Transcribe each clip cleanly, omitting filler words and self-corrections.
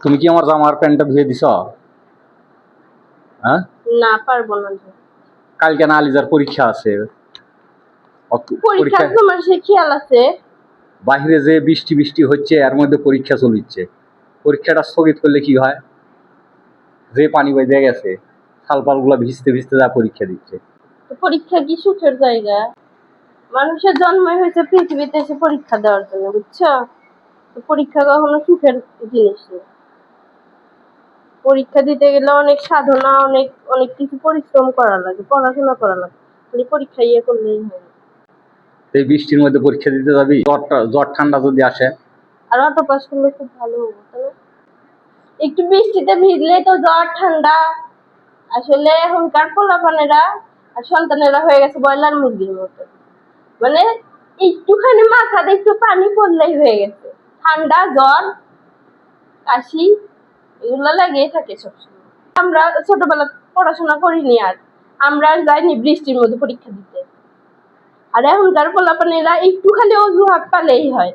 তুমি কি আমার জামার প্যান্টটা ধুয়ে দিছ? হ্যাঁ, না পারবো না। কালকে না আলিজার পরীক্ষা আছে। পরীক্ষা তোমার সে খেয়াল আছে? বাহিরে যে বৃষ্টি বৃষ্টি হচ্ছে এর মধ্যে পরীক্ষা চলছে। পরীক্ষাটা স্থগিত করলে কি হয়? যে পানি বেজে গেছে শালপাল গুলা ভিজতে ভিজতে যা পরীক্ষা দিচ্ছে। পরীক্ষা কি সুখের জায়গা? মানুষের জন্মই হয়েছে পৃথিবীতে এসে পরীক্ষা দেওয়ার জন্য, বুঝছো? পরীক্ষা কখনো সুখের জিনিস না। পরীক্ষা দিতে গেলে অনেক সাধনা, অনেক অনেক কিছু পরিশ্রম করা লাগে, পড়াশোনা করা লাগে। খালি পরীক্ষা ইয়ে করলেই হয়। এই বৃষ্টির মধ্যে পরীক্ষা দিতে যাবি, জ্বর ঠান্ডা যদি আসে। আর অটো পাস করলে খুব ভালো হবো, তাই না? একটু বৃষ্টিতে ভিজলে তো জ্বর ঠান্ডা। আসলে এখনকার পোলাপানেরা আর সন্তানেরা হয়ে গেছে ব্রয়লার মুরগির মতো। মানে একটুখানি মাথাতে একটু পানি পড়লেই হয়ে গেছে ঠান্ডা, জ্বর, কাশি, এগুলো লাগিয়ে থাকে সবসময়। আমরা ছোটবেলা পড়াশোনা করিনি, আর আমরা যাইনি বৃষ্টির মধ্যে পরীক্ষা দিতে। আর এখনকার পোলাপানেরা একটু খালি অজুহাত পালেই হয়,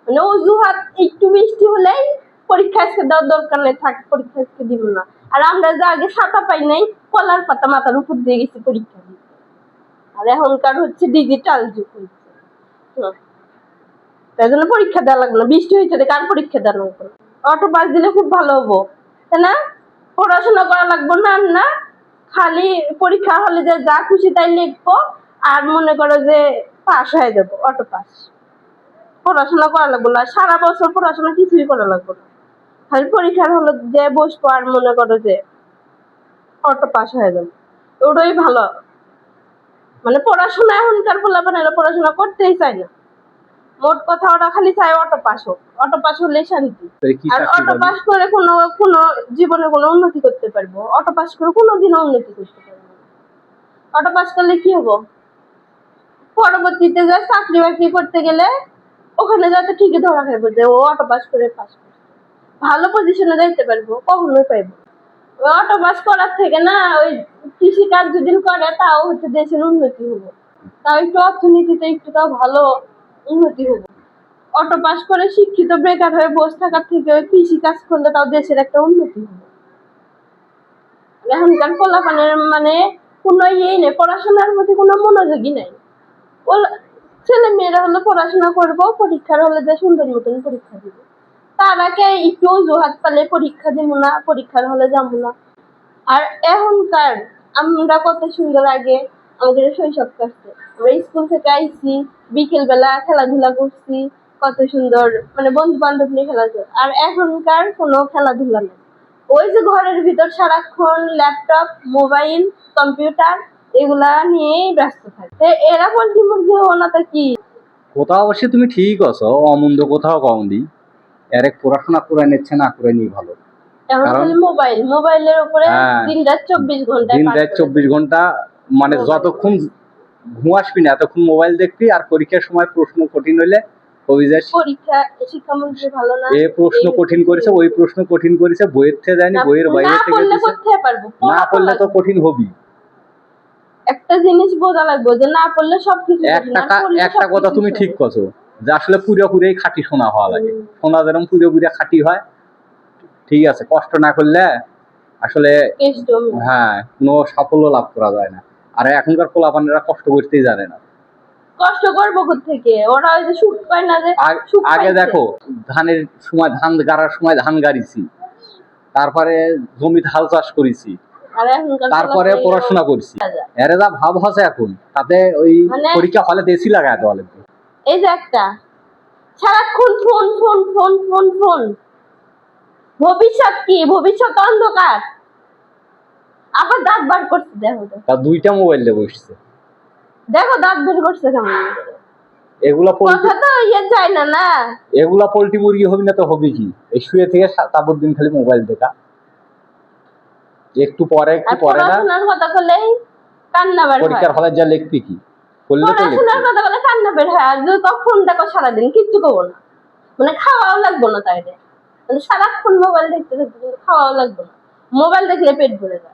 মানে অজুহাত একটু বৃষ্টি হলেই পরীক্ষা আজকে দেওয়ার দরকার নেই, থাক পরীক্ষা আজকে দিব না। আর আমরা যে আগে ছাতা পাই নাই, কলার পাতা মাথার উপর দিয়ে গেছি পরীক্ষা দিতে। আর এখনকার হচ্ছে ডিজিটাল যুগ হয়েছে, তাই জন্য পরীক্ষা দেওয়া লাগবে না। বৃষ্টি হয়েছে কার পরীক্ষা দেওয়া লাগবে না? অটো পাস দিলে খুব ভালো হবো, তাই না? পড়াশোনা করা লাগবে না, না খালি পরীক্ষা হলে যে যা খুশি তাই লিখবো, আর মনে করো যে পাস হয়ে যাবো, অটো পাস। পড়াশোনা করা লাগবে না, সারা বছর পড়াশোনা কিছুই করা লাগবে না, খালি পরীক্ষার হলে যে বসবো আর মনে করো যে অটো পাস হয়ে যাবে, ওটাই ভালো। মানে পড়াশোনা এখনকার পোলাপানেরা পড়াশোনা করতেই চায় না। মোট কথা ওরা খালি চায় অটো পাস হোক, অটো পাস হলে শান্তি। আর অটো পাস করে কোনো জীবনে কোনো উন্নতি করতে পারবো? অটো পাস করে কোনোদিনও উন্নতি করতে পারবো না। অটো পাস করলে কি হবো? পরবর্তীতে যা চাকরি বাকরি করতে গেলে ওখানে যাতে ঠিকই ধরা খাইবো যে ও অটো পাস করে পাস করছে, ভালো পজিশনে যাইতে পারবো, কখনোই পাইবো। ওই অটো পাস করার থেকে না ওই কৃষিকাজ যদি করে তাও হচ্ছে দেশের উন্নতি হবো, তাও একটু অর্থনীতিতে একটু তাও ভালো উন্নতি হবো। অটো পাস করে শিক্ষিত বেকার হয়ে বসে থাকার থেকে ওই কৃষি কাজ করলে তাও দেশের একটা উন্নতি হবে। এখনকার পোলাপানের মানে কোনো ইয়েই নেই, পড়াশোনার প্রতি কোনো মনোযোগই নাই। ছেলে মেয়েরা হলো পড়াশোনা করবো, পরীক্ষার হলে যে সুন্দর মতন পরীক্ষা দিব, তার আগে একটু অজুহাত পালে পরীক্ষা দিব না, পরীক্ষার হলে যাবো না। আর এখনকার আমরা কত সুন্দর আগে আমাদের শৈশব কাটছে, আমরা স্কুল থেকে আইছি, বিকেল বেলা খেলাধুলা করছি, কত সুন্দর, মানে বন্ধু বান্ধব নিয়ে খেলাধুলা। আর এখনকার কোনো খেলাধুলা নেই, ওই যে ঘরের ভিতর সারাক্ষণ ল্যাপটপ, মোবাইল, কম্পিউটার এগুলা নিয়েই ব্যস্ত থাকে। এরা পোল্ট্রি মুরগি হবো না তো কি? কোথাও অবশ্যই তুমি ঠিক আছো, অমন্দ কোথাও কম দি। এর পড়াশোনা করে নিচ্ছে না করে নি ভালো। মোবাইলের উপরে দিন রাত 24 ঘন্টা, মানে যতক্ষণ ঘুম আসবি না এতক্ষণ মোবাইল দেখবি। আর পরীক্ষার সময় প্রশ্ন কঠিন হইলে পরীক্ষা শিক্ষামন্ত্রী ভালো না, এ প্রশ্ন কঠিন করেছে, ওই প্রশ্ন কঠিন করেছে, বইয়ের থেকে যায়নি, বইয়ের বাইরে থেকে না পড়লে তো কঠিন হবি। একটা জিনিস বোঝা লাগবে যে না পড়লে সবকিছু। একটা কথা তুমি ঠিক করছো যে আসলে পুরোপুরি খাঁটি সোনা হওয়া লাগে। সোনা যেরকম পুরোপুরি খাঁটি হয়, ঠিক আছে, কষ্ট না করলে আসলে হ্যাঁ কোনো সাফল্য লাভ করা যায় না। আর এখনকার পোলাপানেরা কষ্ট করতেই জানে না। কষ্ট করবো কোত্থেকে? ওরা ওই যে সুখ পায় না। যে আগে দেখো ধানের সময় ধান গাড়ার সময় ধান গাড়িছি, তারপরে জমিতে হাল চাষ করেছি, তারপরে পড়াশোনা করছি। এরা যা ভাব হচ্ছে এখন, তাতে ওই পরীক্ষা হলে দেশি লাগায় দেওয়া লাগবে। এই যে একটা সারাক্ষণ phone phone phone phone phone, ভবিষ্যৎ কি? ভবিষ্যৎ অন্ধকার। আবার দাঁত বার করছে, দেখো তো দুইটা মোবাইল নিয়ে বসছে, দেখো দাঁত বের করছে কেমন। এগুলা কথা তো ইয়ে চাই না, না এগুলা পোল্ট্রি মুরগি হবি না তো হবে কি? এই শুয়ে থেকে তারপর দিন খালি মোবাইল দেখা, একটু পরে না পড়াশোনার কথা বলেই কান্না বের হয়। পরীক্ষার হলে যা লিখবি কি করলে তো পড়াশোনার কথা বলে কান্না বের হয়। আর যদি তখন দেখো সারাদিন কিচ্ছু করবো না, মানে খাওয়াও লাগবো না, তাই মানে সারাক্ষণ মোবাইল দেখতে থাকবে, খাওয়াও লাগবে না, মোবাইল দেখলে পেট ভরে যায়।